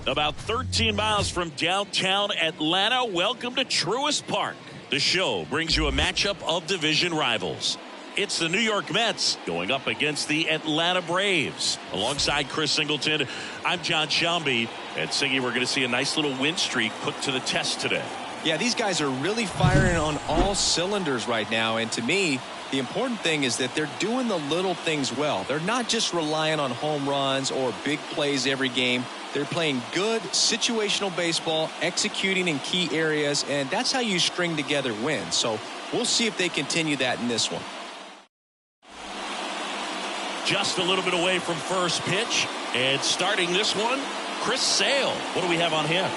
About 13 miles from downtown Atlanta, welcome to Truist Park. The show brings you a matchup of division rivals. It's the New York Mets going up against the Atlanta Braves. Alongside Chris Singleton, I'm John Shelby. And Singy, we're going to see a nice little win streak put to the test today. Yeah, these guys are really firing on all cylinders right now. And to me, the important thing is that they're doing the little things well. They're not just relying on home runs or big plays every game. They're playing good situational baseball, executing in key areas, and that's how you string together wins. So we'll see if they continue that in this one. Just a little bit away from first pitch, and starting this one, Chris Sale. What do we have on him?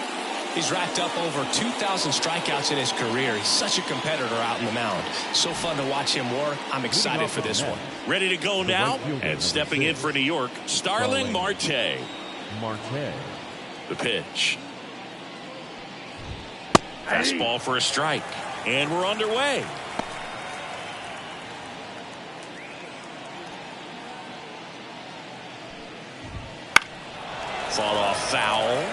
He's racked up over 2,000 strikeouts in his career. He's such a competitor out in the mound. So fun to watch him work. I'm excited for this one. Ready to go now, and stepping in for New York, Starling Marte. The pitch. Fastball for a strike. And we're underway. Fought off foul.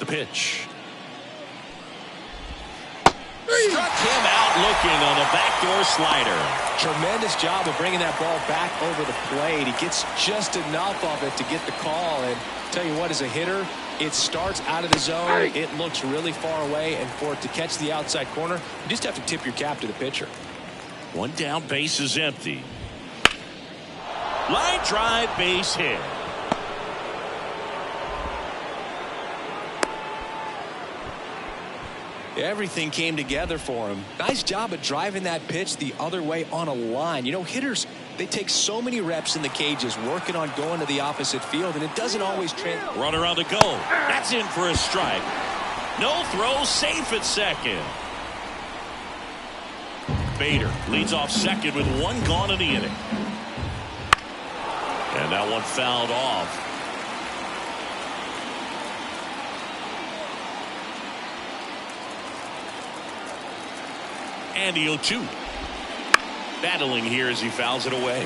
The pitch. Struck him out looking on a backdoor slider. Tremendous job of bringing that ball back over the plate. He gets just enough of it to get the call. And tell you what, as a hitter, it starts out of the zone. It looks really far away. And for it to catch the outside corner, you just have to tip your cap to the pitcher. One down, base is empty. Line drive, base hit. Everything came together for him. Nice job of driving that pitch the other way on a line. You know, hitters, they take so many reps in the cages working on going to the opposite field, and it doesn't always translate. Runner on the go. That's in for a strike. No throw, safe at second. Bader leads off second with one gone in the inning. And that one fouled off. And the 0-2. Battling here as he fouls it away.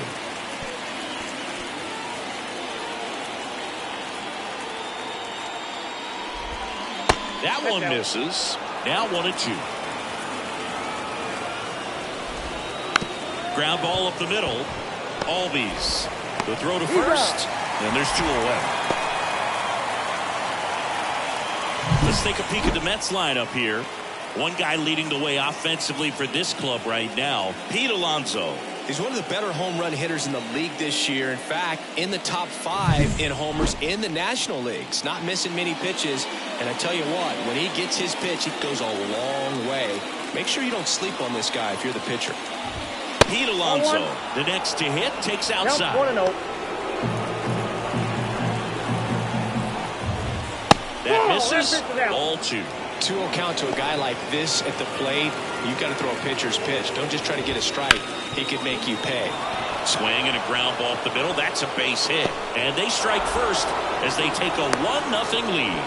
That one misses. Now 1-2. Ground ball up the middle. Albies. The throw to first. And there's 2 away. Let's take a peek at the Mets lineup here. One guy leading the way offensively for this club right now, Pete Alonso. He's one of the better home run hitters in the league this year. In fact, in the top 5 in homers in the National Leagues. Not missing many pitches. And I tell you what, when he gets his pitch, it goes a long way. Make sure you don't sleep on this guy if you're the pitcher. Pete Alonso, the next to hit, takes outside. That misses. Ball 2. 2-0 count to a guy like this at the plate. You've got to throw a pitcher's pitch. Don't just try to get a strike. He could make you pay. Swing and a ground ball up the middle. That's a base hit. And they strike first as they take a 1-0 lead.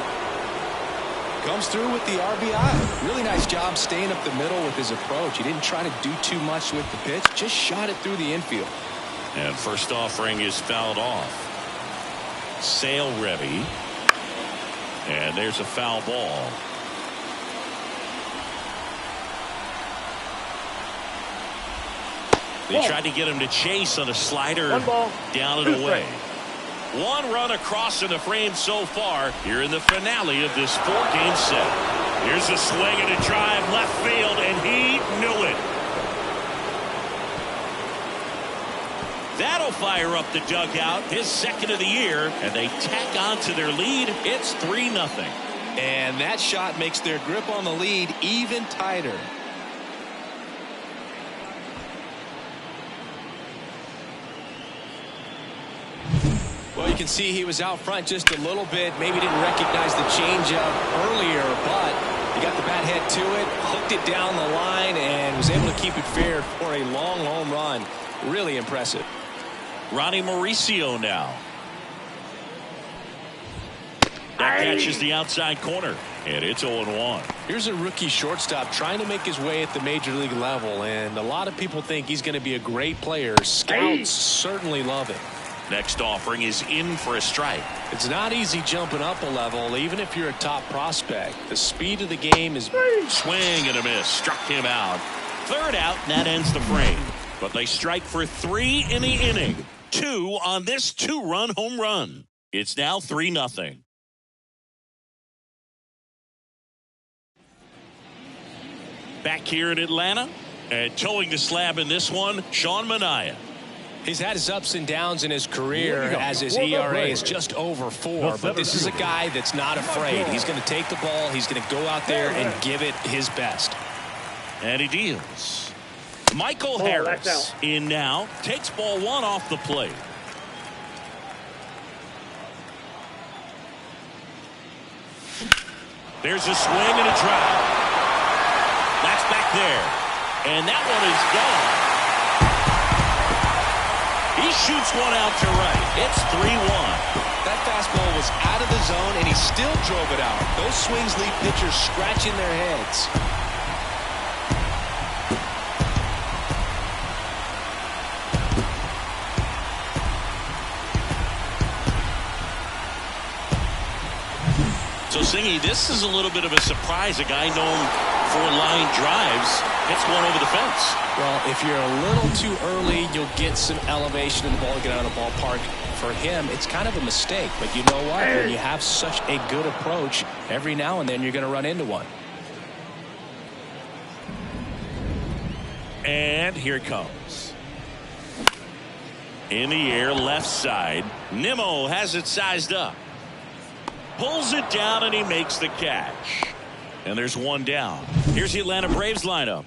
Comes through with the RBI. Really nice job staying up the middle with his approach. He didn't try to do too much with the pitch. Just shot it through the infield. And first offering is fouled off. Sale ready. And there's a foul ball. They tried to get him to chase on a slider down and away. 1 run across in the frame so far here in the finale of this 4-game set. Here's a swing and a drive left field, and he knew it. That'll fire up the dugout, his second of the year, and they tack on to their lead. It's 3-0. And that shot makes their grip on the lead even tighter. Well, you can see he was out front just a little bit. Maybe didn't recognize the changeup earlier, but he got the bat head to it, hooked it down the line, and was able to keep it fair for a long home run. Really impressive. Ronnie Mauricio now. That catches the outside corner, and it's 0-1. Here's a rookie shortstop trying to make his way at the major league level, and a lot of people think he's going to be a great player. Scouts certainly love it. Next offering is in for a strike. It's not easy jumping up a level, even if you're a top prospect. The speed of the game is... Swing and a miss. Struck him out. Third out, and that ends the frame. But they strike for 3 in the inning. 2 on this 2-run home run. It's now 3-0. Back here in Atlanta, and towing the slab in this one, Sean Manaea. He's had his ups and downs in his career as his ERA is just over 4. But this is a guy that's not afraid. He's going to take the ball. He's going to go out there and give it his best. And he deals. Michael Harris in now. Takes ball 1 off the plate. There's a swing and a drive. That's back there. And that one is gone. He shoots one out to right. It's 3-1. That fastball was out of the zone, and he still drove it out. Those swings leave pitchers scratching their heads. So, Singy, this is a little bit of a surprise. A guy known for line drives hits one over the fence. Well, if you're a little too early, you'll get some elevation in the ball, get out of the ballpark. For him, it's kind of a mistake. But you know what? When you have such a good approach, every now and then you're going to run into one. And here it comes. In the air, left side. Nimmo has it sized up. Pulls it down, and he makes the catch. And there's one down. Here's the Atlanta Braves lineup.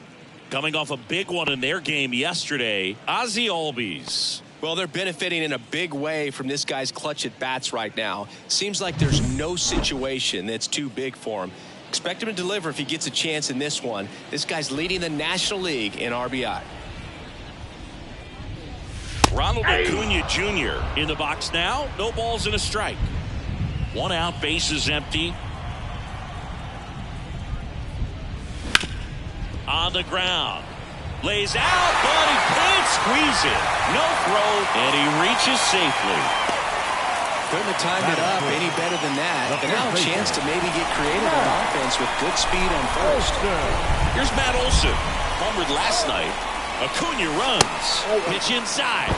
Coming off a big one in their game yesterday, Ozzie Albies. Well, they're benefiting in a big way from this guy's clutch at bats right now. Seems like there's no situation that's too big for him. Expect him to deliver if he gets a chance in this one. This guy's leading the National League in RBI. Ronald Acuna Jr. in the box now. No balls and a strike. 1 out, bases empty. On the ground. Lays out, but he can't squeeze it. No throw, and he reaches safely. Couldn't have timed it up any better than that. And now a chance to maybe get creative on offense with good speed on first. Here's Matt Olson. Homered last night. Acuna runs. Pitch inside.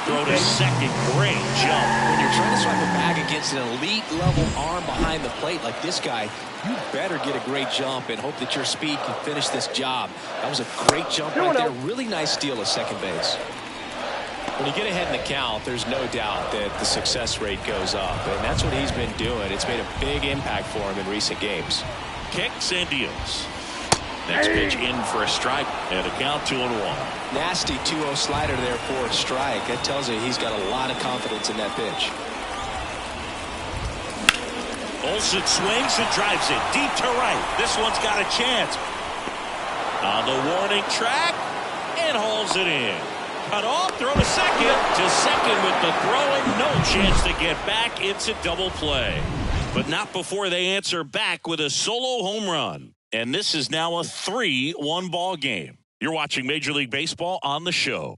Throw to second. Great jump. When you're trying to swipe a bag against an elite level arm behind the plate like this guy, you better get a great jump and hope that your speed can finish this job. That was a great jump right there. Really nice steal of second base. When you get ahead in the count, there's no doubt that the success rate goes up. And that's what he's been doing. It's made a big impact for him in recent games. Kicks and deals. Next pitch in for a strike, and a count 2-1. Nasty 2-0 slider there for a strike. That tells you he's got a lot of confidence in that pitch. Olsen swings and drives it deep to right. This one's got a chance. On the warning track, and hauls it in. Cut off, throw to second. To second with the throwing, no chance to get back. It's a double play. But not before they answer back with a solo home run. And this is now a 3-1 ball game. You're watching Major League Baseball on the show.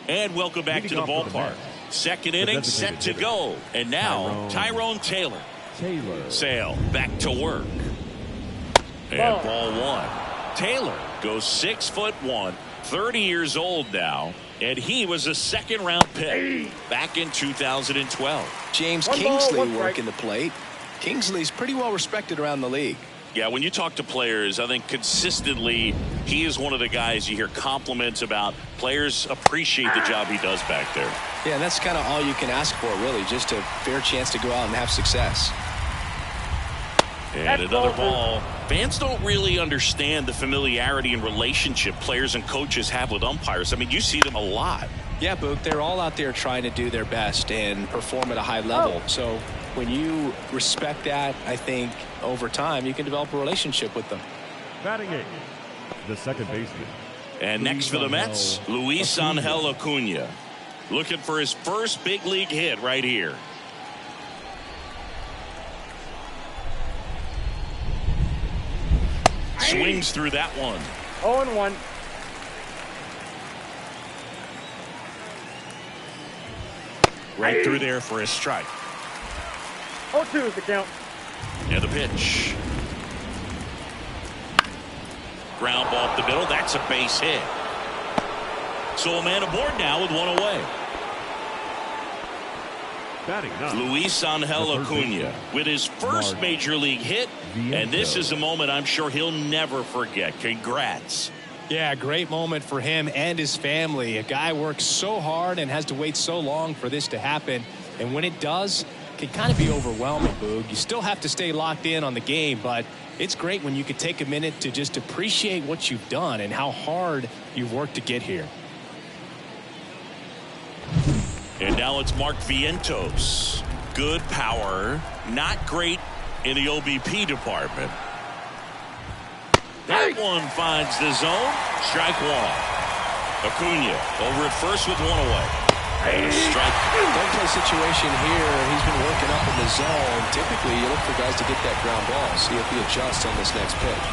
And welcome back to the ballpark. Second inning set to go. And now Tyrone Taylor. Sale back to work. And ball 1. Taylor goes 6'1", 30 years old now. And he was a second-round pick back in 2012. James Kingsley working the plate. Kingsley's pretty well respected around the league. Yeah, when you talk to players, I think consistently he is one of the guys you hear compliments about. Players appreciate the job he does back there. Yeah, and that's kind of all you can ask for, really, just a fair chance to go out and have success. And another ball. Fans don't really understand the familiarity and relationship players and coaches have with umpires. I mean, you see them a lot. Yeah, Book, they're all out there trying to do their best and perform at a high level. So when you respect that, I think over time you can develop a relationship with them. Batting eight, the second baseman. And next for the Mets, Luis Angel Acuna. Looking for his first big league hit right here. Swings through that one. 0-1. Right through there for a strike. 0-2 is the count. And the pitch. Ground ball up the middle. That's a base hit. So a man aboard now with one away. Batting ninth, Luis Angel the third Acuna baseman, with his first Mark major league hit. And this Viento. is a moment I'm sure he'll never forget. Congrats. Yeah, great moment for him and his family. A guy works so hard and has to wait so long for this to happen. And when it does, it can kind of be overwhelming, Boog. You still have to stay locked in on the game, but it's great when you can take a minute to just appreciate what you've done and how hard you've worked to get here. And now it's Mark Vientos. Good power, not great in the OBP department. That one finds the zone. Strike one. Acuna over at first with one away. And a strike. Double play situation here. He's been working up in the zone. Typically, you look for guys to get that ground ball. See if he adjusts on this next pitch.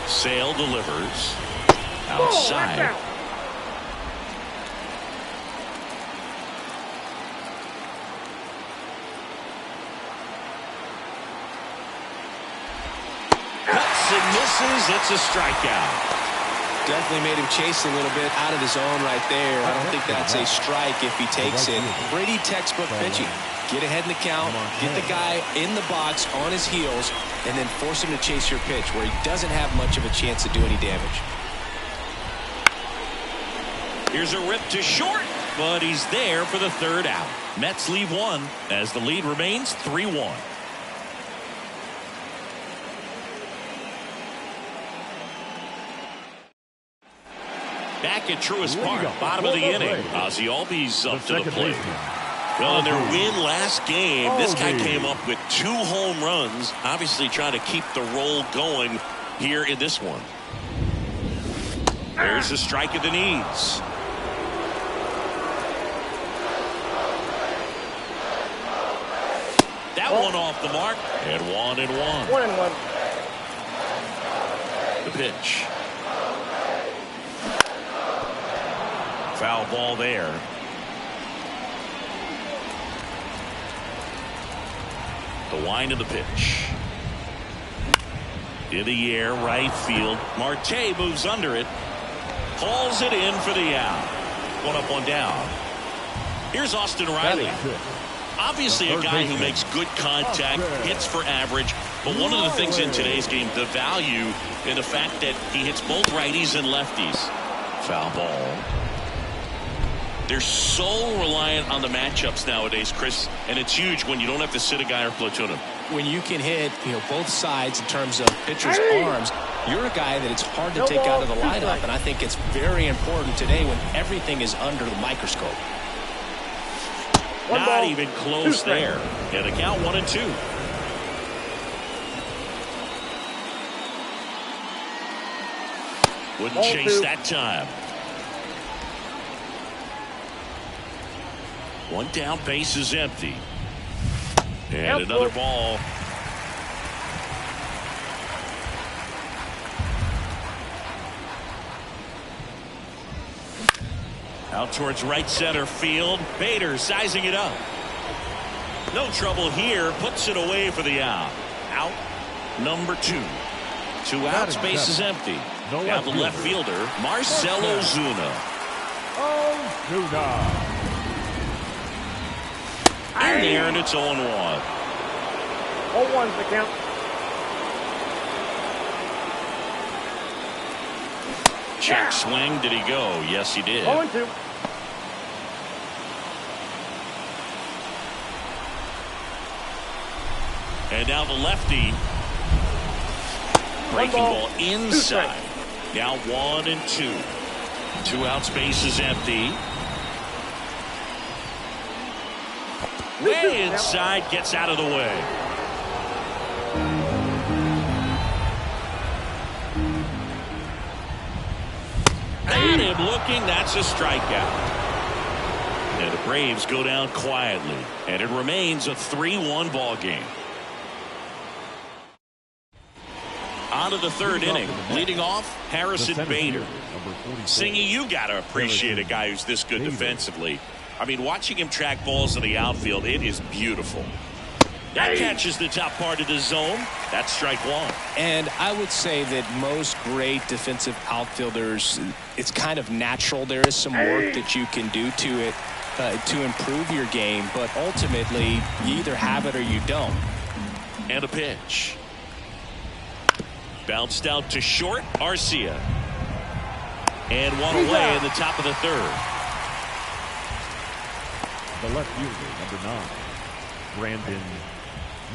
Sale delivers. Outside. Cuts and misses. It's a strikeout. Definitely made him chase a little bit out of the zone right there. I don't think that's a strike if he takes it. Pretty textbook pitching. Get ahead in the count, get the guy in the box on his heels, and then force him to chase your pitch where he doesn't have much of a chance to do any damage. Here's a rip to short, but he's there for the third out. Mets leave one as the lead remains 3-1. Back at Truist Park, bottom of the inning. Ozzie Albies up to the plate. Well, in their win last game, this guy came up with 2 home runs, obviously trying to keep the roll going here in this one. There's the strike at the knees. That one off the mark, and 1-1. 1-1. The pitch. Foul ball there. The wind of the pitch. In the air, right field. Marte moves under it. Hauls it in for the out. 1 up, 1 down. Here's Austin Riley. Obviously a guy who makes good contact, hits for average. But one of the things in today's game, the value in the fact that he hits both righties and lefties. Foul ball. They're so reliant on the matchups nowadays, Chris, and it's huge when you don't have to sit a guy or platoon him. When you can hit, both sides in terms of pitchers' arms, you're a guy that it's hard to take out of the lineup, and I think it's very important today when everything is under the microscope. Not even close there. And the count 1-2. Wouldn't chase that time. 1 down, base is empty. And another ball. Out towards right center field. Bader sizing it up. No trouble here. Puts it away for the out. Out number 2. 2 outs, base is empty. Now the left fielder, Marcell Ozuna. In there, and it's 0-1. 0-1's the count. Check swing. Did he go? Yes, he did. 0-2. And now the lefty. Breaking ball inside. Now 1-2. 2 outs, base is empty. Way inside, gets out of the way. At him looking, that's a strikeout. And the Braves go down quietly, and it remains a 3-1 ball game. On to the third inning. Leading off, Harrison Bader. Singy, you got to appreciate a guy who's this good defensively. I mean, watching him track balls in the outfield, it is beautiful. That catches the top part of the zone. That's strike one. And I would say that most great defensive outfielders, it's kind of natural. There is some work that you can do to it to improve your game, but ultimately you either have it or you don't. And a pitch. Bounced out to short. Arcia. And one away in the top of the third. The left fielder, number 9, Brandon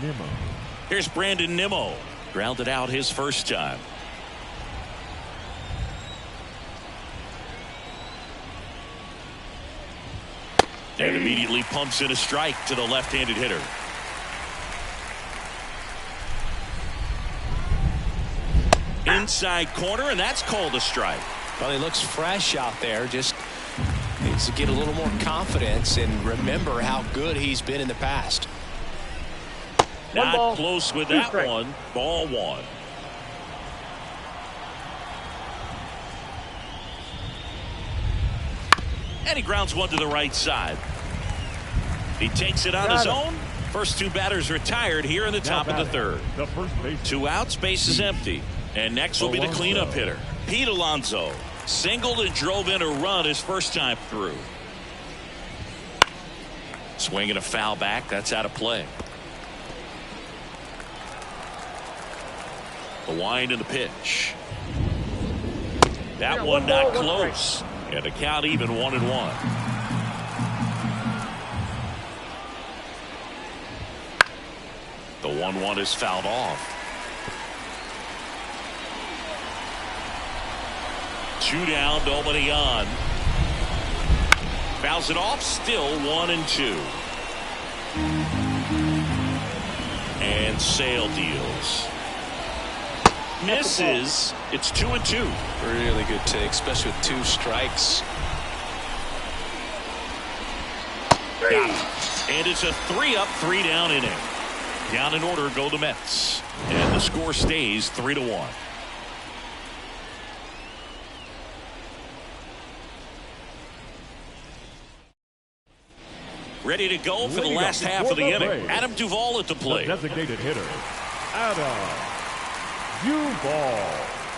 Nimmo. Here's Brandon Nimmo. Grounded out his first time. And immediately pumps in a strike to the left-handed hitter. Inside corner, and that's called a strike. Well, he looks fresh out there. Just needs to get a little more confidence and remember how good he's been in the past. Not close with that one. Ball one. And he grounds one to the right side. He takes it on his own. First two batters retired here in the top of the third. The first base. 2 outs, base is empty. And next will be the cleanup hitter, Pete Alonso. Singled and drove in a run his first time through. Swinging a foul back. That's out of play. The wind and the pitch. That one not close. And the count even 1-1. The 1-1 is fouled off. 2 down, nobody on. Fouls it off, still 1-2. And Sale deals. Misses. It's 2-2. Really good take, especially with 2 strikes. Got it. And it's a 3-up, 3-down inning. Down in order go the Mets. And the score stays 3-1. Ready to go for the last half of the inning. Adam Duvall at the plate. The designated hitter, Adam Duvall.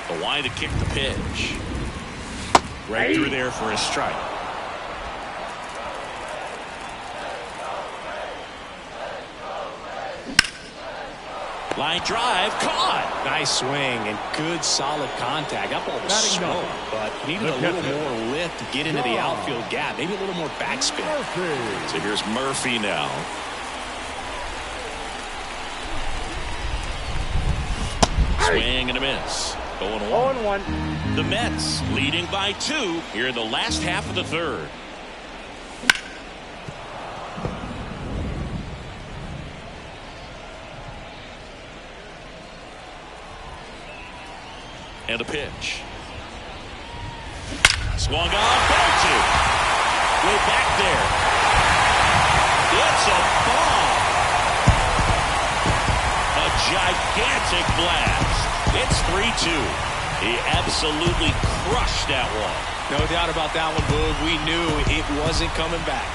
The wind to kick the pitch. Right through there for a strike. Line drive, caught. Nice swing and good solid contact. That ball was slow, but needed a little more lift to get into the outfield gap. Maybe a little more backspin. So here's Murphy now. Swing and a miss. 0-1. The Mets leading by 2 here in the last half of the third. And a pitch. Swung on, ball 2. Way back there. It's a bomb. A gigantic blast. It's 3-2. He absolutely crushed that one. No doubt about that one, Boog. We knew it wasn't coming back.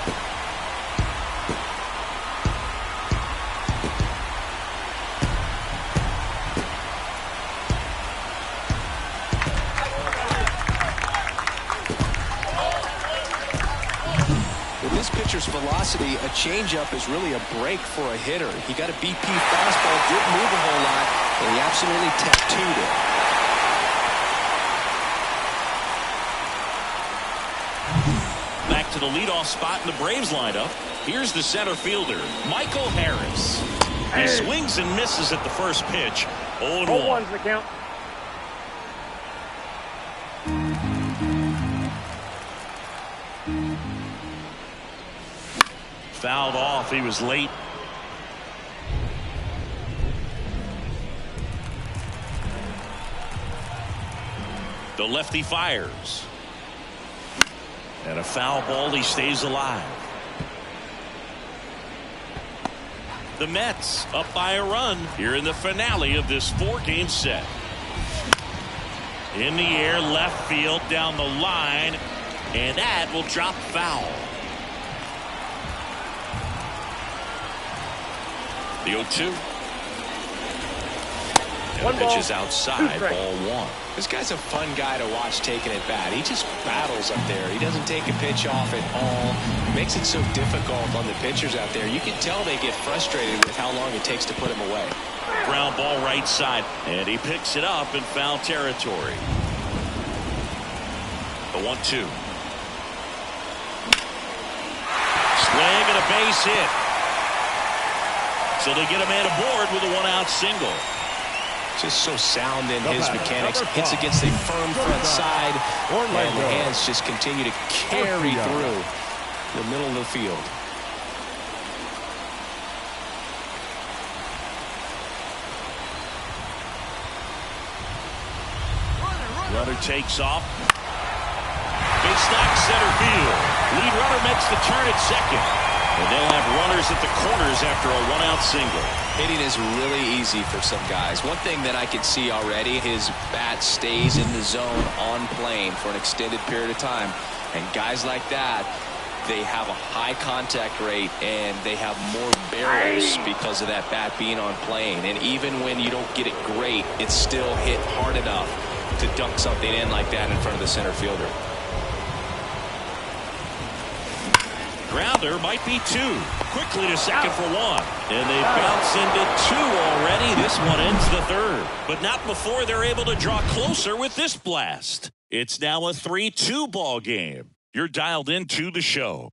Pitcher's velocity, a changeup is really a break for a hitter. He got a BP fastball, didn't move a whole lot, and he absolutely tattooed it. Back to the leadoff spot in the Braves lineup. Here's the center fielder, Michael Harris. He swings and misses at the first pitch. 0-1. 0-1's the count. Fouled off. He was late. The lefty fires. And a foul ball. He stays alive. The Mets up by a run here in the finale of this 4-game set. In the air, left field, down the line, and that will drop foul. The 0-2. One pitch ball, is outside. 2 strikes. Ball 1. This guy's a fun guy to watch taking at bat. He just battles up there. He doesn't take a pitch off at all. Makes it so difficult on the pitchers out there. You can tell they get frustrated with how long it takes to put him away. Ground ball right side, and he picks it up in foul territory. The 1-2. Swing and a base hit. So they get a man aboard with a 1-out single. Just so sound in his mechanics. Hits against a firm front side, and the hands just continue to carry through the middle of the field. Runner takes off. Base knock center field. Lead runner makes the turn at second. And they'll have runners at the corners after a 1-out single. Hitting is really easy for some guys. One thing that I can see already, his bat stays in the zone on plane for an extended period of time. And guys like that, they have a high contact rate and they have more barrels because of that bat being on plane. And even when you don't get it great, it's still hit hard enough to dunk something in like that in front of the center fielder. Grounder might be 2. Quickly to second for 1. And they bounce into 2 already. This one ends the 3rd. But not before they're able to draw closer with this blast. It's now a 3-2 ball game. You're dialed into the show.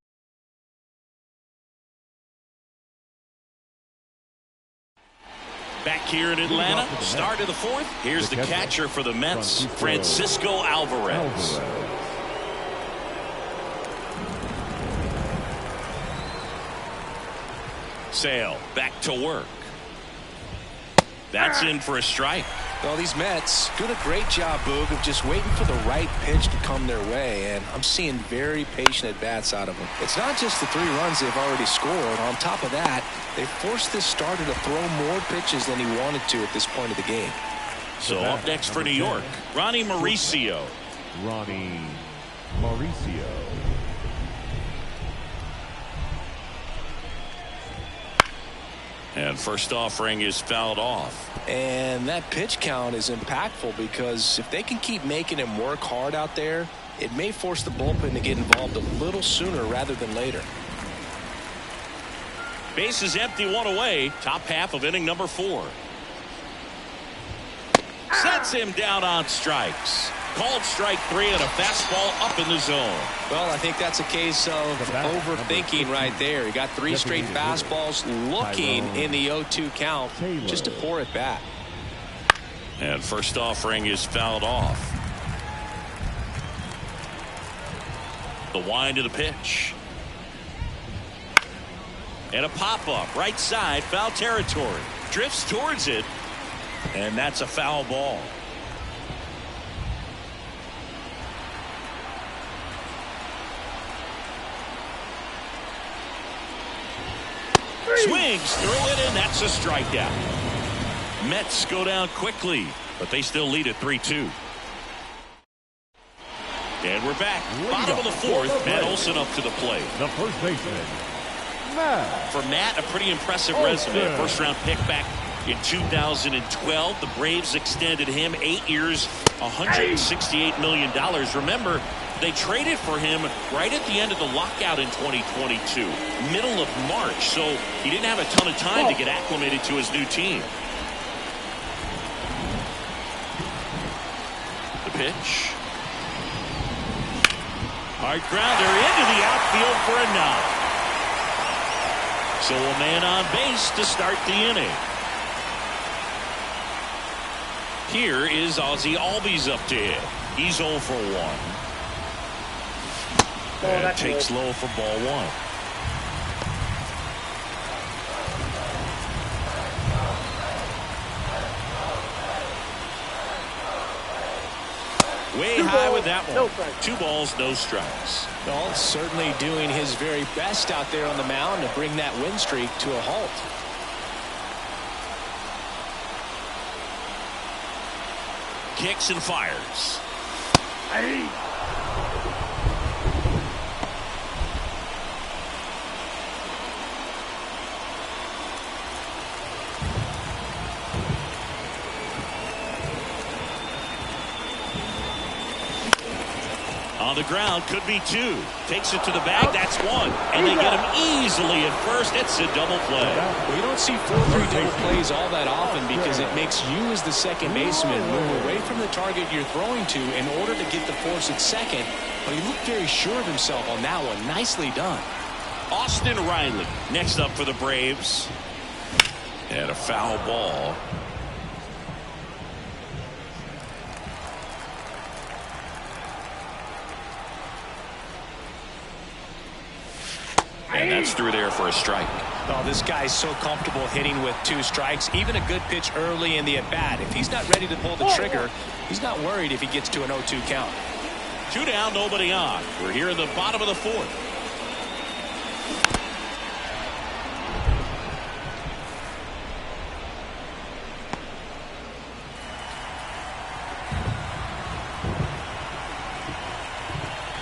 Back here in Atlanta, start of the 4th. Here's the catcher for the Mets, Francisco Alvarez. Sale back to work. That's in for a strike. Well, these Mets doing a great job, Boog, of just waiting for the right pitch to come their way, and I'm seeing very patient at-bats out of them. It's not just the 3 runs they've already scored. On top of that, they forced this starter to throw more pitches than he wanted to at this point of the game. So up next for New York, Ronnie Mauricio. Ronnie Mauricio. And first offering is fouled off. And that pitch count is impactful because if they can keep making him work hard out there, it may force the bullpen to get involved a little sooner rather than later. Base is empty, 1 away. Top half of inning number 4. Sets him down on strikes. Called strike 3 and a fastball up in the zone. Well, I think that's a case of overthinking right there. He got 3 straight fastballs looking in the 0-2 count just to pour it back. And first offering is fouled off. The wind of the pitch. And a pop-up right side, foul territory. Drifts towards it, and that's a foul ball. Swings through it, and that's a strikeout. Mets go down quickly, but they still lead at 3-2. And we're back. Bottom of the 4th, Matt Olson up to the plate. The first baseman, Matt. For Matt, a pretty impressive resume. First round pick back in 2012. The Braves extended him 8 years, $168 million. Remember, they traded for him right at the end of the lockout in 2022, middle of March, so he didn't have a ton of time to get acclimated to his new team. The pitch. Hard grounder into the outfield for a knock. So a man on base to start the inning. Here is Ozzie Albies up to hit. He's 0 for 1. And takes low for ball 1. Way high with that one. 2 balls, no strikes. Well, certainly doing his very best out there on the mound to bring that win streak to a halt. Kicks and fires. Hey. On the ground, could be two. Takes it to the bag, that's one. And they get him easily at first. It's a double play. Well, you don't see 4-3 double plays all that often because it makes you as the second baseman move away from the target you're throwing to in order to get the force at second. But he looked very sure of himself on that one. Nicely done. Austin Riley next up for the Braves. And a foul ball. And that's through there for a strike. Oh, this guy's so comfortable hitting with 2 strikes. Even a good pitch early in the at-bat. If he's not ready to pull the trigger, he's not worried if he gets to an 0-2 count. 2 down, nobody on. We're here in the bottom of the 4th.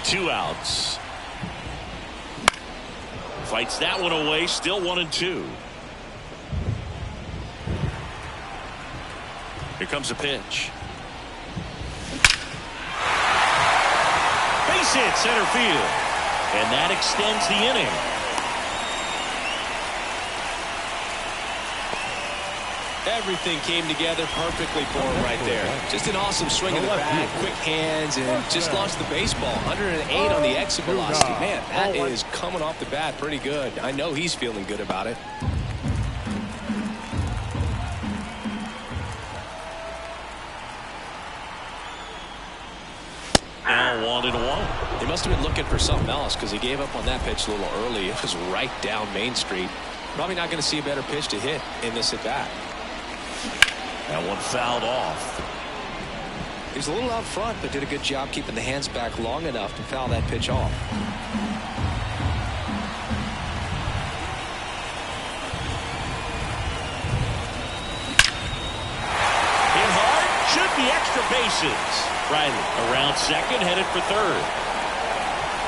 Two outs. Fights that one away, still 1-2. Here comes a pitch. Base hit, center field. And that extends the inning. Everything came together perfectly for him right there. Just an awesome swing of the bat, quick hands, and just launched the baseball. 108 on the exit velocity. Man, that is coming off the bat pretty good. I know he's feeling good about it. Now 1-1. He must have been looking for something else because he gave up on that pitch a little early. It was right down Main Street. Probably not going to see a better pitch to hit in this at bat. That one fouled off. He's a little out front, but did a good job keeping the hands back long enough to foul that pitch off. Hit hard, should be extra bases. Riley around second, headed for third.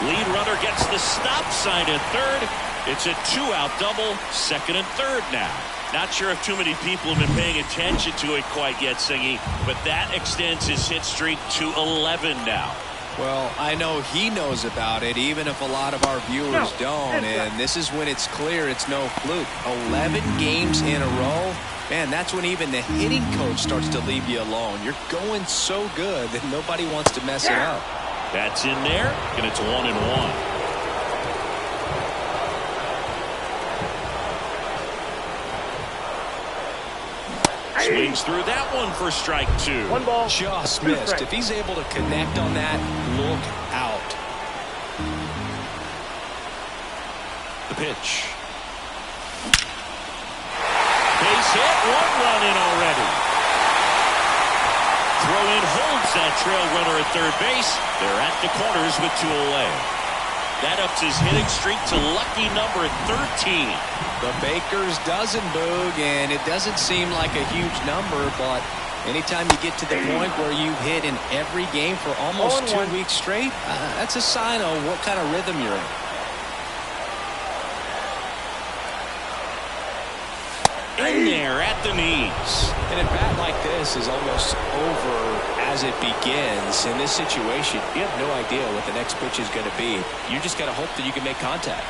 Lead runner gets the stop sign at third. It's a 2-out double, second and third now. Not sure if too many people have been paying attention to it quite yet, Singy, but that extends his hit streak to 11 now. Well, I know he knows about it, even if a lot of our viewers don't, and this is when it's clear it's no fluke. 11 games in a row. Man, that's when even the hitting coach starts to leave you alone. You're going so good that nobody wants to mess it up. That's in there, and it's 1-1. Swings through that one for strike 2. 1 ball. Just 2 missed. strikes. If he's able to connect on that, look out. The pitch. Base hit, 1 run in already. Throw in holds that trail runner at third base. They're at the corners with 2 away. That ups his hitting streak to lucky number 13. The Baker's dozen, Boog, and it doesn't seem like a huge number, but anytime you get to the point where you hit in every game for almost 2 weeks straight, that's a sign of what kind of rhythm you're in. In there at the knees. And a bat like this is almost over as it begins. In this situation, you have no idea what the next pitch is going to be. You just got to hope that you can make contact.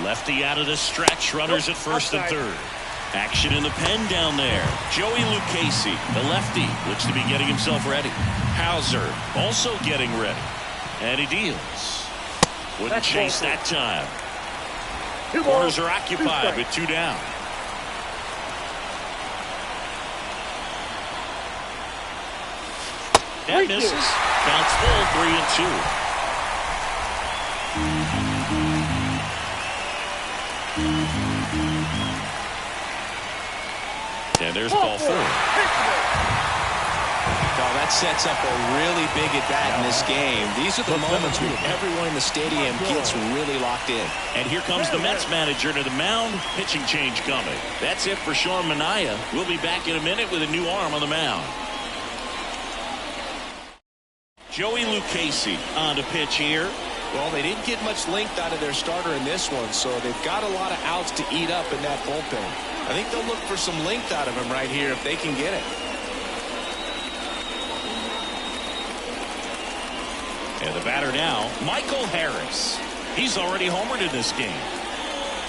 Lefty out of the stretch, runners at first and third. Action in the pen down there. Joey Lucchesi, the lefty, looks to be getting himself ready. Hauser also getting ready. And he deals. Wouldn't chase that time. Corners are occupied with 2 down. That misses. Bounce full, 3-2. And there's ball 4. Well, that sets up a really big at bat in this game. These are the moments when everyone in the stadium gets really locked in. And here comes the Mets manager to the mound. Pitching change coming. That's it for Sean Manaea. We'll be back in a minute with a new arm on the mound. Joey Lucchesi on the pitch here. Well, they didn't get much length out of their starter in this one, so they've got a lot of outs to eat up in that bullpen. I think they'll look for some length out of him right here if they can get it. And the batter now, Michael Harris. He's already homered in this game.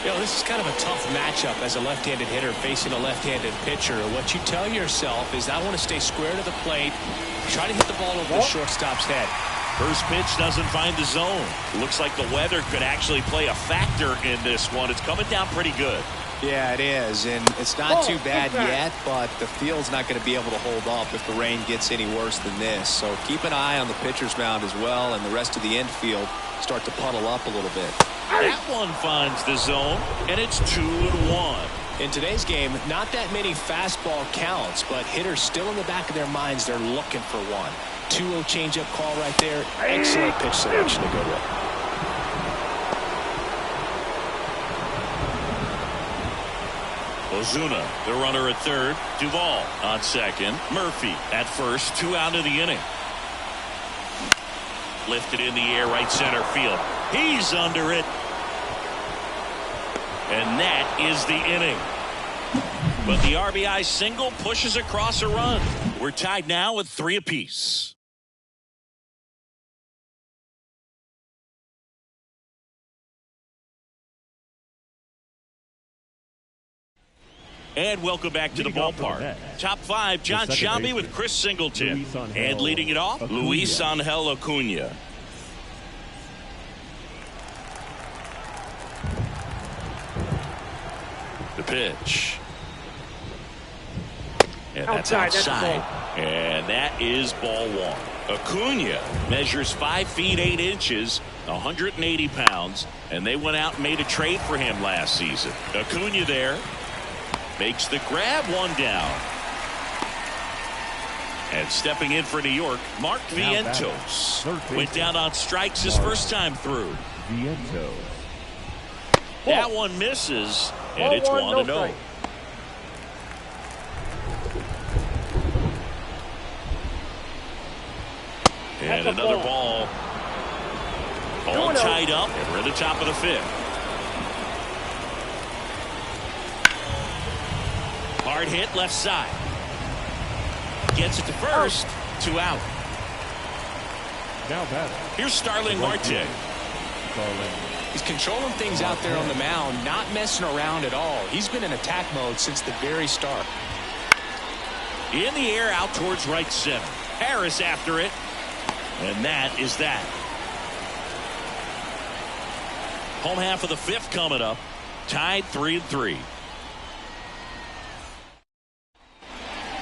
You know, this is kind of a tough matchup as a left-handed hitter facing a left-handed pitcher. What you tell yourself is I want to stay square to the plate, try to hit the ball over the shortstop's head. First pitch doesn't find the zone. Looks like the weather could actually play a factor in this one. It's coming down pretty good. Yeah, it is, and it's not too bad yet, but the field's not going to be able to hold up if the rain gets any worse than this. So keep an eye on the pitcher's mound as well, and the rest of the infield start to puddle up a little bit. That one finds the zone, and it's 2-1. In today's game, not that many fastball counts, but hitters still in the back of their minds, they're looking for one. 2-0 changeup call right there. Excellent pitch selection to go with. Ozuna, the runner at third. Duvall on second. Murphy at first. 2 out of the inning. Lifted in the air, right center field. He's under it. And that is the inning. But the RBI single pushes across a run. We're tied now with 3 apiece. And welcome back to the ballpark. Top 5, John Sciambi with Chris Singleton. And leading it off, Luis Angel Acuna. The pitch. And that's outside. And that is ball 1. Acuna measures 5 feet 8 inches, 180 pounds, and they went out and made a trade for him last season. Acuna there. Makes the grab, 1 down. And stepping in for New York, Mark Vientos. Went down on strikes his first time through. Vientos. That one misses, and it's 1-0. And another ball. All tied up, and we're at the top of the 5th. Hard hit left side. Gets it to first. 2 out. Now batter. Here's Starling Marte. He's controlling things out there on the mound, not messing around at all. He's been in attack mode since the very start. In the air out towards right center. Harris after it. And that is that. Home half of the 5th coming up. Tied 3-3.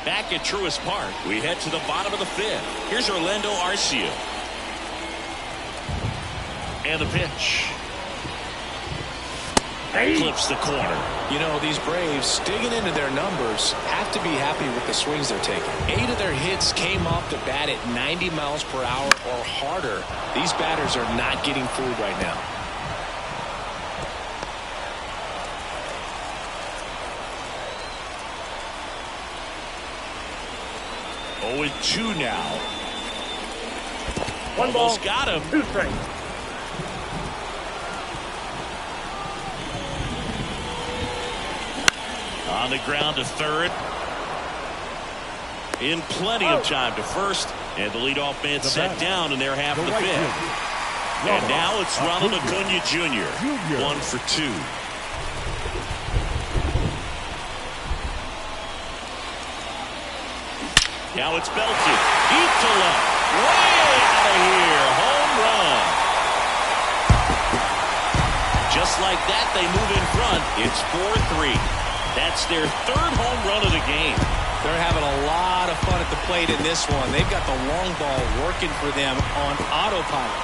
Back at Truist Park, we head to the bottom of the 5th. Here's Orlando Arcia. And the pitch. Clips the corner. You know, these Braves, digging into their numbers, have to be happy with the swings they're taking. 8 of their hits came off the bat at 90 miles per hour or harder. These batters are not getting fooled right now. Oh, 2 now. 1 ball. Almost got him. 2 strikes. On the ground to third. In plenty of time to first. And the leadoff man set down in their half of the 5th. And now it's Ronald Acuna Jr. 1 for 2. Now it's belted. Deep to left. Way out of here. Home run. Just like that, they move in front. It's 4-3. That's their 3rd home run of the game. They're having a lot of fun at the plate in this one. They've got the long ball working for them on autopilot.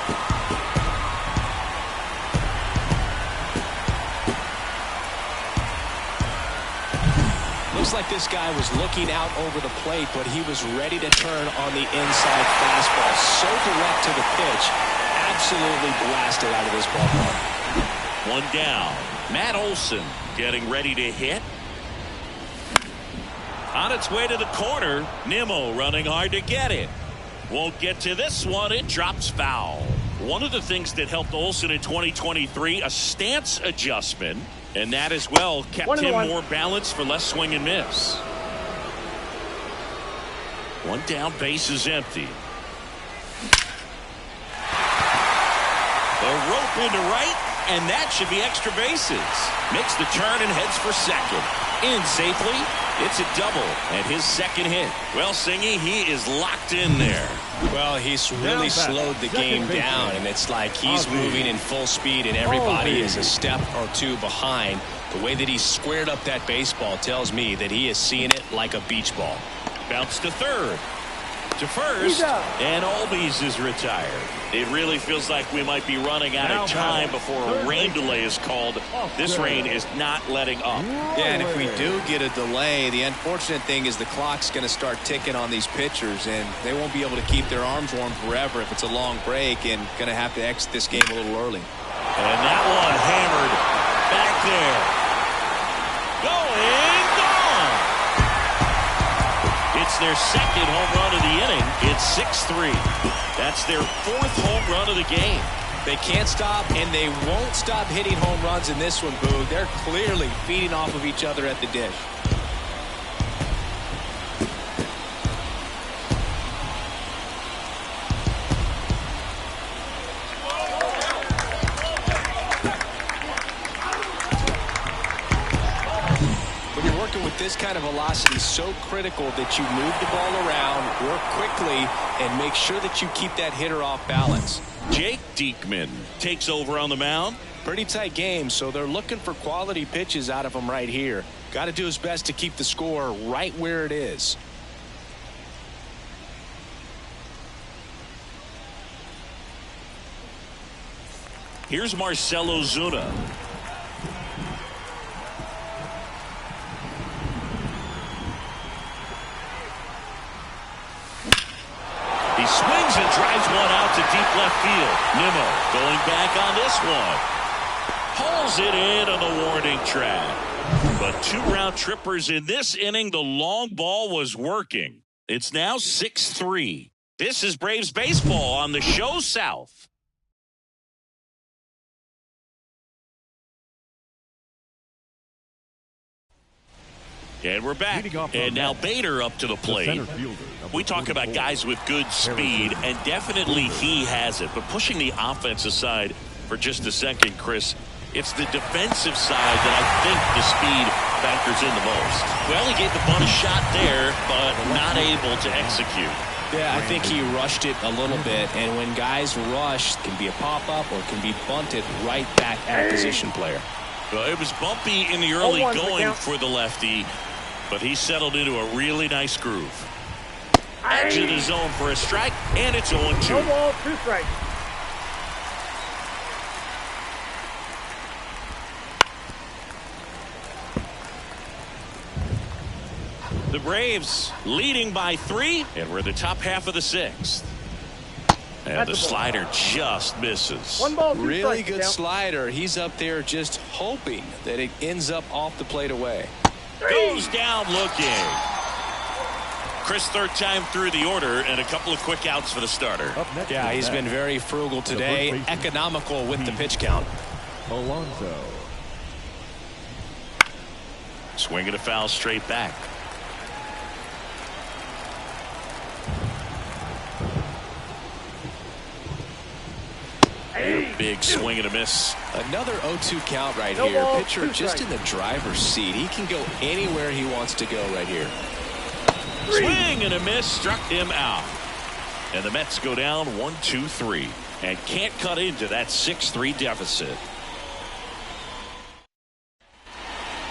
Looks like this guy was looking out over the plate, but he was ready to turn on the inside fastball. So direct to the pitch. Absolutely blasted out of this ballpark. 1 down. Matt Olson getting ready to hit. On its way to the corner. Nimmo running hard to get it. Won't get to this one. It drops foul. One of the things that helped Olsen in 2023, a stance adjustment, and that as well kept him more balanced for less swing and miss. One down, base is empty. A rope into right, and that should be extra bases. Makes the turn and heads for second. In safely. It's a double and his second hit. Well, Singy, he is locked in there. Well, he's really slowed the game down, and it's like he's moving in full speed, and everybody is a step or two behind. The way that he squared up that baseball tells me that he is seeing it like a beach ball. Bounce to third. To first, and Albies is retired. It really feels like we might be running out of time before a rain delay is called. This rain is not letting up. Yeah, and if we do get a delay, the unfortunate thing is the clock's going to start ticking on these pitchers, and they won't be able to keep their arms warm forever if it's a long break, and going to have to exit this game a little early. And that one hammered back there. Going, gone. It's their second home run of the inning. It's 6-3. That's their fourth home run of the game. They can't stop, and they won't stop hitting home runs in this one, Boo. They're clearly feeding off of each other at the dish. With this kind of velocity, so critical that you move the ball around, work quickly, and make sure that you keep that hitter off balance. Jake Diekman takes over on the mound. Pretty tight game, so they're looking for quality pitches out of him right here. Got to do his best to keep the score right where it is. Here's Marcelo Zuna. He swings and drives one out to deep left field. Nimmo going back on this one. Pulls it in on the warning track. But two round trippers in this inning. The long ball was working. It's now 6-3. This is Braves baseball on the show South. And we're back. And now Bader up to the plate. We talk about guys with good speed, and definitely he has it. But pushing the offense aside for just a second, Chris, it's the defensive side that I think the speed factors in the most. Well, he gave the bunt a shot there, but not able to execute. Yeah, I think he rushed it a little bit, and when guys rush, it can be a pop-up or it can be bunted right back at a position player. Well, it was bumpy in the early going for the lefty, but he settled into a really nice groove. Edge of the zone for a strike, and it's 0-2. No ball, 2 strikes. The Braves leading by 3, and we're in the top half of the 6th. And the slider just misses. 1 ball, 2 Really strikes. good slider. He's up there just hoping that it ends up off the plate away. Goes down looking. Chris, third time through the order, and a couple of quick outs for the starter. Yeah, he's been very frugal today, economical with the pitch count. Alonso. Swinging a foul straight back. Big swing and a miss. Another 0-2 count right No here. ball, Pitcher 2 just strikes. in the driver's seat. He can go anywhere he wants to go right here. Swing and a miss struck him out. And the Mets go down 1-2-3 and can't cut into that 6-3 deficit.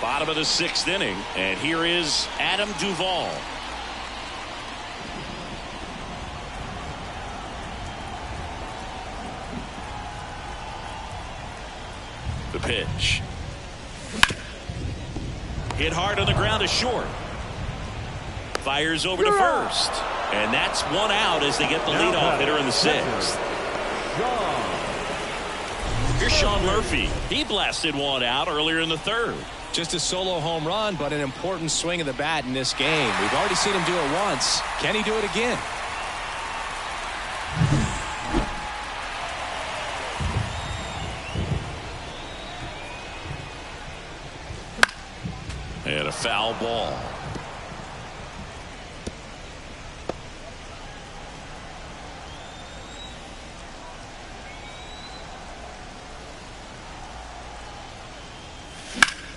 Bottom of the 6th inning, and here is Adam Duvall. The pitch. Hit hard on the ground to short. Fires over to first. And that's 1 out as they get the leadoff hitter in the 6th. Here's Sean Murphy. He blasted 1 out earlier in the 3rd. Just a solo home run, but an important swing of the bat in this game. We've already seen him do it once. Can he do it again? And a foul ball.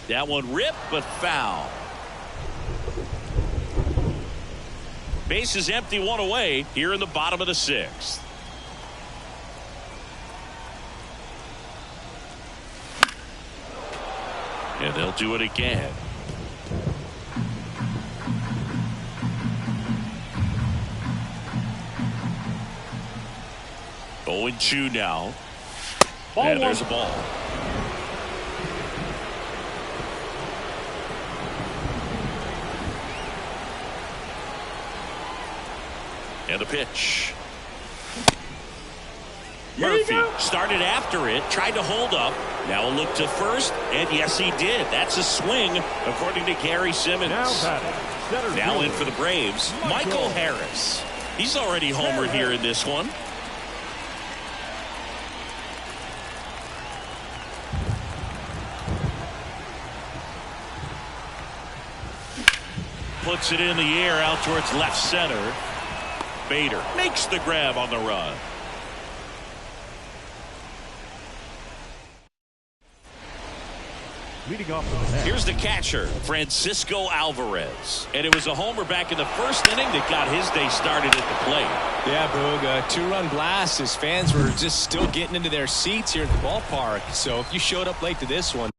That one ripped, but foul. Base is empty, one away here in the bottom of the sixth. And they'll do it again. Going 2 now. And there's a ball. And the pitch. Murphy started after it, tried to hold up. Now a look to first, and yes, he did. That's a swing, according to Gary Simmons. Now in for the Braves, Michael Harris. He's already homered here in this one. Puts it in the air out towards left center. Bader makes the grab on the run. Leading off for the net. Here's the catcher, Francisco Alvarez. And it was a homer back in the first inning that got his day started at the plate. Yeah, Boog, a 2-run blast. His fans were just still getting into their seats here at the ballpark. So if you showed up late to this one.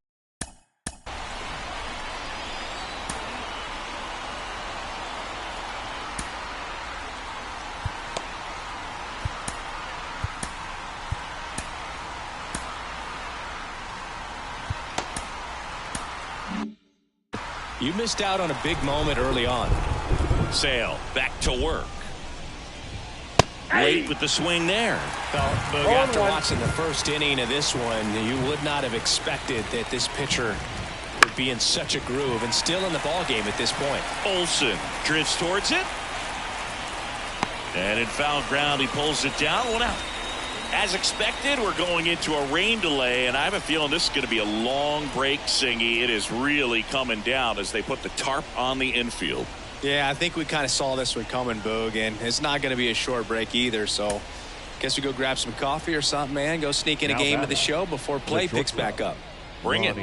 You missed out on a big moment early on. Sale back to work. Late with the swing there. Well, Boog, after watching the first inning of this one, you would not have expected that this pitcher would be in such a groove and still in the ball game at this point. Olsen drifts towards it. And in foul ground, he pulls it down. 1 out. As expected, we're going into a rain delay, and I have a feeling this is going to be a long break, Singy. It is really coming down as they put the tarp on the infield. Yeah, I think we kind of saw this one coming, Boog, and it's not going to be a short break either, so guess we go grab some coffee or something, man. Go sneak in a game of the show before play picks back up. Bring it.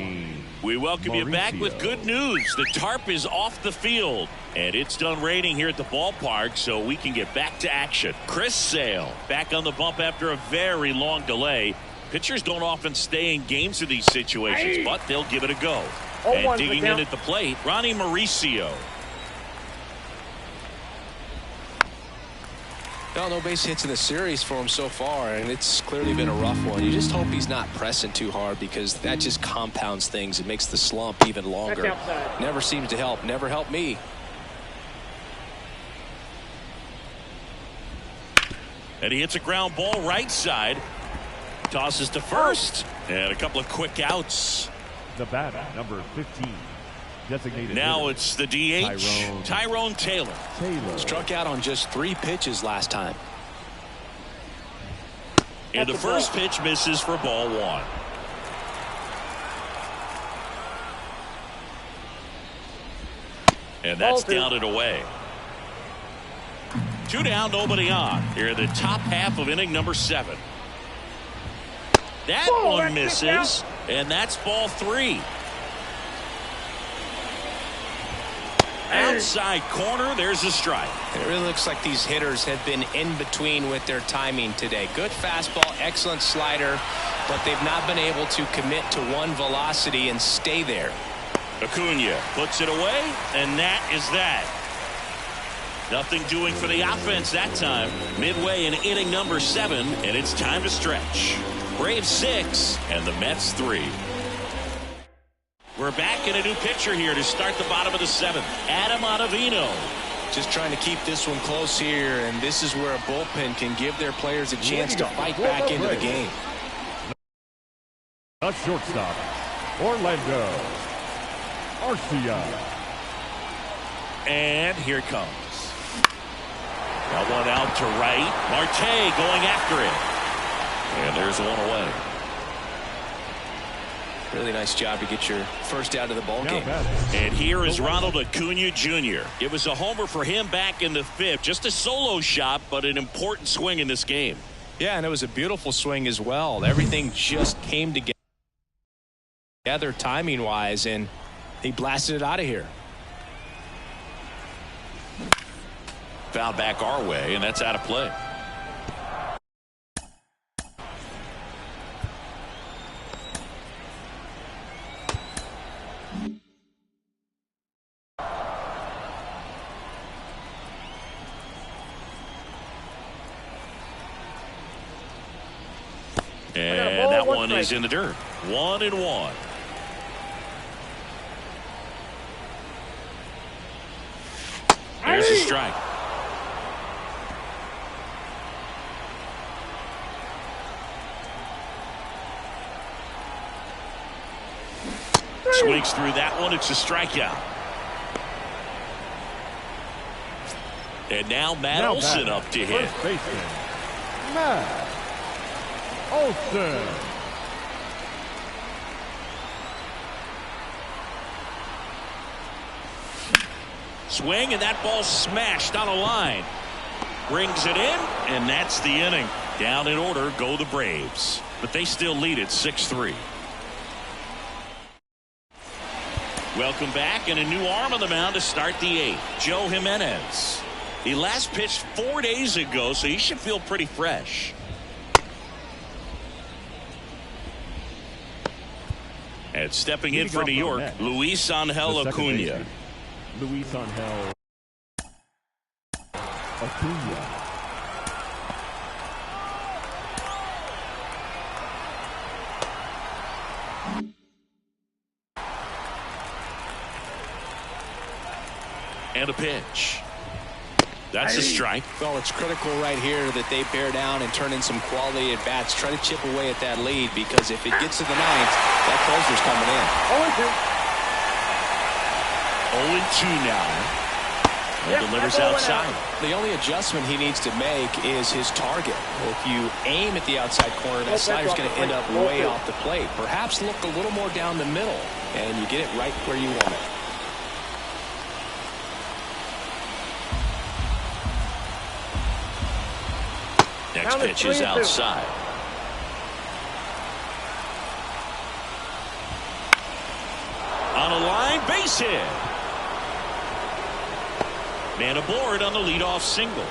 We welcome you back with good news. The tarp is off the field, and it's done raining here at the ballpark, so we can get back to action. Chris Sale back on the bump after a very long delay. Pitchers don't often stay in games of these situations, but they'll give it a go. And digging in at the plate, Ronnie Mauricio. No base hits in the series for him so far, and it's clearly been a rough one. You just hope he's not pressing too hard, because that just compounds things. It makes the slump even longer. Never seems to help. Never helped me. And he hits a ground ball right side. Tosses to first. And a couple of quick outs. The batter, number 15. Designated now hitter. it's the DH, Tyrone Taylor. Struck out on just 3 pitches last time. And the first pitch misses for ball 1. And that's down and away. 2 down, nobody on. Here in the top half of inning number 7. That one misses, and that's ball 3. Outside corner, there's a strike. It really looks like these hitters have been in between with their timing today. Good fastball, excellent slider, but they've not been able to commit to one velocity and stay there. Acuna puts it away, and that is that. Nothing doing for the offense that time. Midway in inning number 7, and it's time to stretch. Braves 6, and the Mets 3. We're back in a new pitcher here to start the bottom of the 7th. Adam Ottavino. Just trying to keep this one close here, and this is where a bullpen can give their players a chance to fight back into the game. A shortstop, Orlando Arcia. And here it comes. That one out to right. Marte going after it. And there's one away. Really nice job to get your first out of the ball game. And here is Ronald Acuna Jr. It was a homer for him back in the 5th. Just a solo shot, but an important swing in this game. Yeah, and it was a beautiful swing as well. Everything just came together timing-wise, and he blasted it out of here. Foul back our way, and that's out of play. And that one is in the dirt. 1-1. There's a strike. Swings through that one. It's a strikeout. And now Matt Olson up to hit. First baseman, Matt Olson. Swing, and that ball smashed on a line. Brings it in, and that's the inning. Down in order go the Braves, but they still lead it 6-3. Welcome back, and a new arm on the mound to start the 8th. Joe Jimenez. He last pitched 4 days ago, so he should feel pretty fresh. And stepping in for New York, Luis Angel Acuna. Luis Angel Acuna. And a pitch. That's a strike. Well, it's critical right here that they bear down and turn in some quality at bats. Try to chip away at that lead, because if it gets to the 9th, that closer's coming in. 0-2 now. And delivers outside. The only adjustment he needs to make is his target. If you aim at the outside corner, that slider's going to end up way off the plate. Perhaps look a little more down the middle, and you get it right where you want it. Next pitch is outside. On a line, base hit. Man aboard on the leadoff single.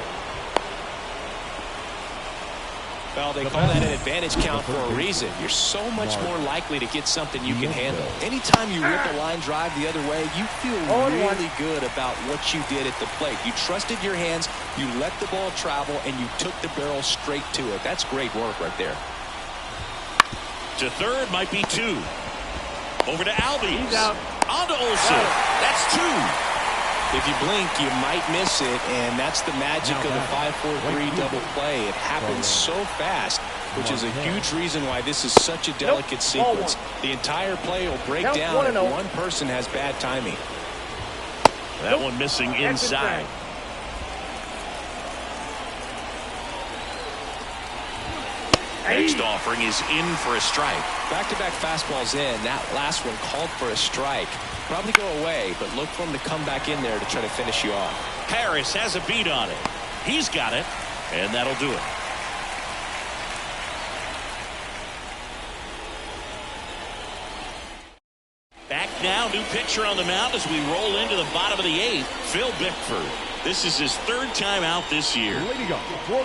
Well, they call that an advantage count for a reason. You're so much more likely to get something you can handle. Anytime you rip a line drive the other way, you feel really good about what you did at the plate. You trusted your hands, you let the ball travel, and you took the barrel straight to it. That's great work right there. To third, might be 2. Over to Albies. He's out. On to Olsen. That's 2. If you blink, you might miss it, and that's the magic of the 5-4-3 double play. It happens so fast, which is a huge reason why this is such a delicate sequence. The entire play will break down if one person has bad timing. That one missing inside. Next offering is in for a strike. Back-to-back fastballs in. That last one called for a strike. Probably go away, but look for him to come back in there to try to finish you off. Harris has a beat on it. He's got it, and that'll do it. Back now, new pitcher on the mound as we roll into the bottom of the 8th. Phil Bickford. This is his 3rd time out this year.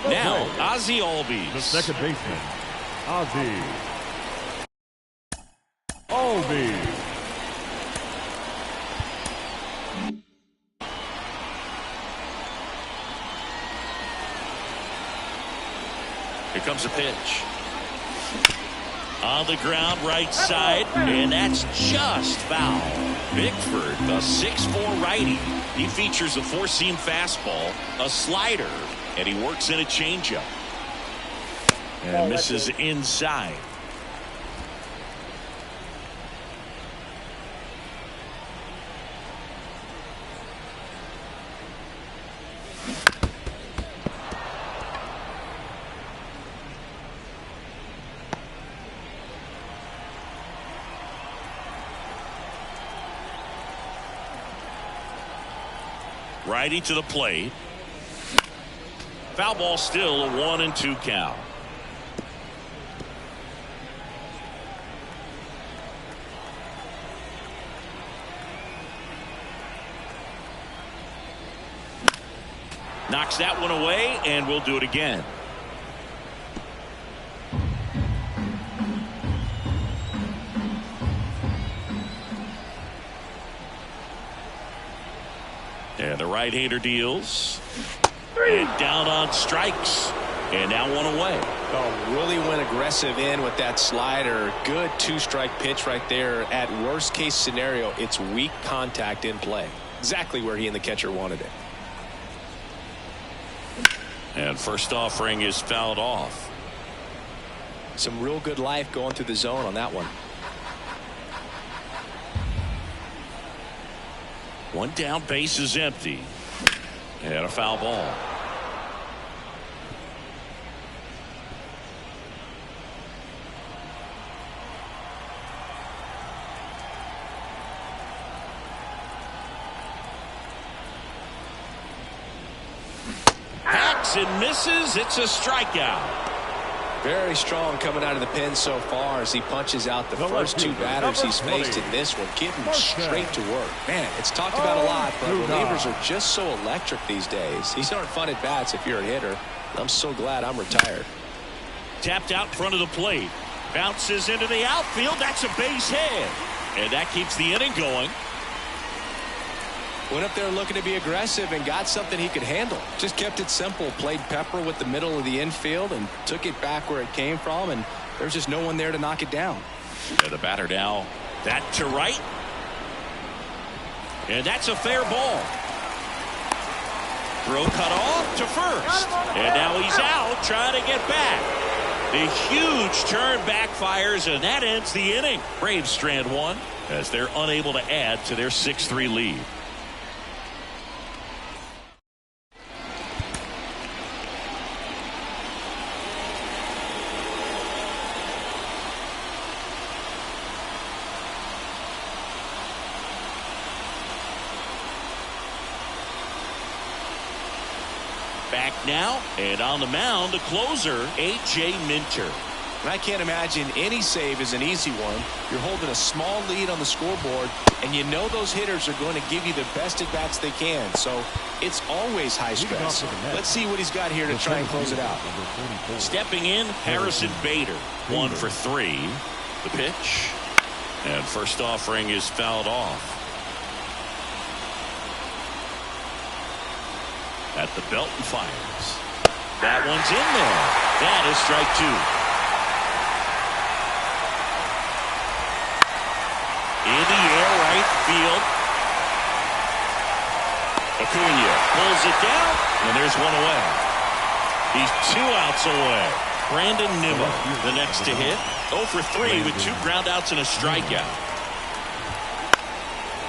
Now, Ozzie Albies. The second baseman, Ozzie Albies. Here comes a pitch. On the ground, right side, and that's just foul. Bickford, a 6'4" righty. He features a 4-seam fastball, a slider, and he works in a changeup. And misses inside. Righty to the plate. Foul ball, still a 1-2 count. Knocks that one away, and we'll do it again. And the right-hander deals. And down on strikes. And now one away. Oh, really went aggressive in with that slider. Good two-strike pitch right there. At worst-case scenario, it's weak contact in play. Exactly where he and the catcher wanted it. And first offering is fouled off. Some real good life going through the zone on that one. One down, base is empty. And a foul ball. Hacks and misses. It's a strikeout. Very strong coming out of the pen so far as he punches out the first two batters he's faced in this one. Getting straight to work. Man, it's talked about a lot, but relievers are just so electric these days. These aren't fun at bats if you're a hitter. I'm so glad I'm retired. Tapped out front of the plate. Bounces into the outfield. That's a base hit. And that keeps the inning going. Went up there looking to be aggressive and got something he could handle. Just kept it simple. Played pepper with the middle of the infield and took it back where it came from, and there's just no one there to knock it down. And the batter now. That to right. And that's a fair ball. Throw cut off to first. And now he's out trying to get back. The huge turn backfires, and that ends the inning. Braves strand one as they're unable to add to their 6-3 lead. Back now, and on the mound, the closer, A.J. Minter. And I can't imagine any save is an easy one. You're holding a small lead on the scoreboard, and you know those hitters are going to give you the best at-bats they can. So it's always high stress. Let's see what he's got here to try and close it out. Stepping in, Harrison Bader. 1 for 3. The pitch. And first offering is fouled off. At the belt and fires. That one's in there. That is strike 2. In the air, right field. Acuna pulls it down, and there's one away. He's 2 outs away. Brandon Nimmo, the next to hit. 0 for 3 with 2 groundouts and a strikeout.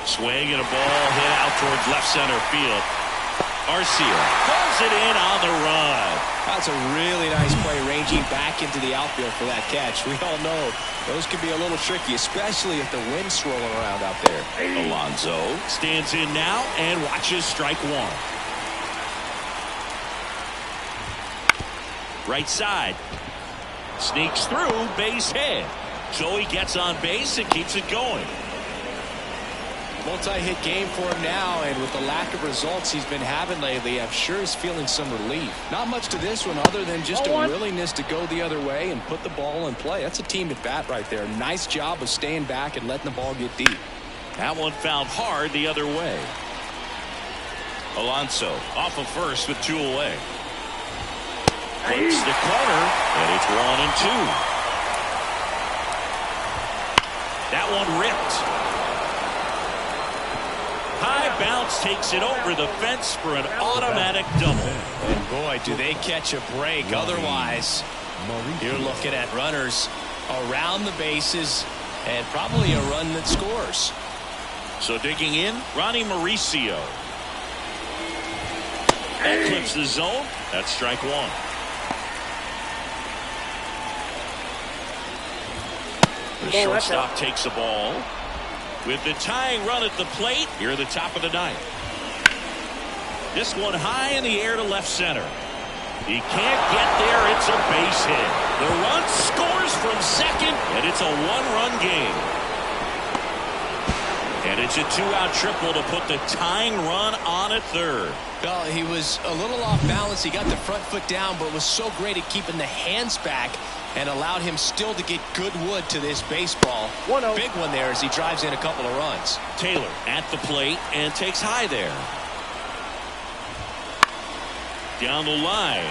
Swing and a ball hit out towards left center field. Arcia pulls it in on the run. That's a really nice play, ranging back into the outfield for that catch. We all know those can be a little tricky, especially if the wind's swirling around out there. Alonso stands in now and watches strike 1. Right side. Sneaks through, base hit. So he gets on base and keeps it going. Multi-hit game for him now, and with the lack of results he's been having lately, I'm sure he's feeling some relief. Not much to this one other than just a willingness to go the other way and put the ball in play. That's a team at bat right there. Nice job of staying back and letting the ball get deep. That one fouled hard the other way. Alonso off of first with 2 away. Flips the corner, and it's 1 and 2. That one ripped. High bounce takes it over the fence for an automatic double. And boy, do they catch a break. Otherwise, you're looking at runners around the bases and probably a run that scores. So digging in, Ronnie Mauricio. That clips the zone. That's strike 1. The shortstop takes the ball. With the tying run at the plate, here at the top of the 9th. This one high in the air to left center. He can't get there. It's a base hit. The run scores from second, and it's a one-run game. And it's a two-out triple to put the tying run on at third. Well, he was a little off balance. He got the front foot down, but was so great at keeping the hands back and allowed him still to get good wood to this baseball. 1-0. Big one there as he drives in a couple of runs. Taylor at the plate and takes high there. Down the line.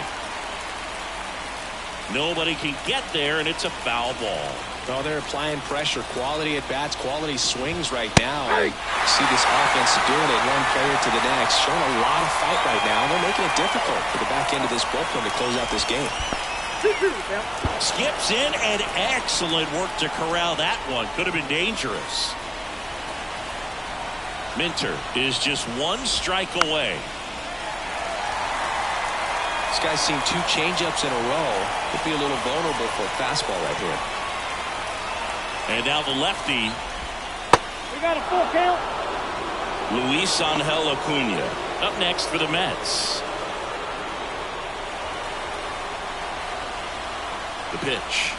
Nobody can get there, and it's a foul ball. Well, they're applying pressure, quality at bats, quality swings right now. I see this offense doing it one player to the next, showing a lot of fight right now. They're making it difficult for the back end of this bullpen to close out this game. Skips in, and excellent work to corral that one. Could have been dangerous. Minter is just one strike away. This guy's seen 2 changeups in a row. Could be a little vulnerable for a fastball right here. And now the lefty. We got a full count. Luis Angel Acuna up next for the Mets. The pitch.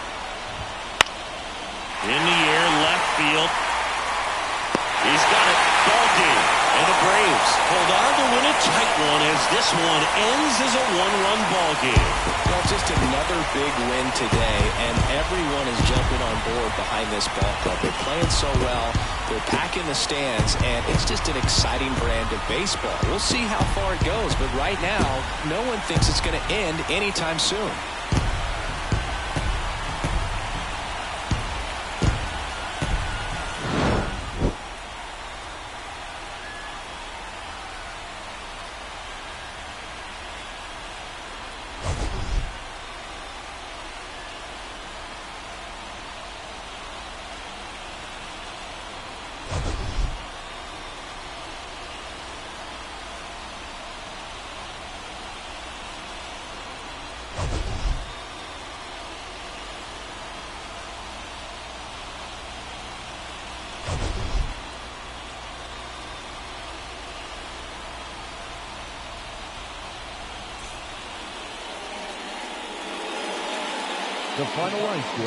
In the air, left field. He's got it. Ball game. And the Braves hold on to win a tight one as this one ends as a one-run ball game. Well, just another big win today, and everyone is jumping on board behind this ball club. They're playing so well. They're packing the stands, and it's just an exciting brand of baseball. We'll see how far it goes, but right now, no one thinks it's going to end anytime soon. The final line score.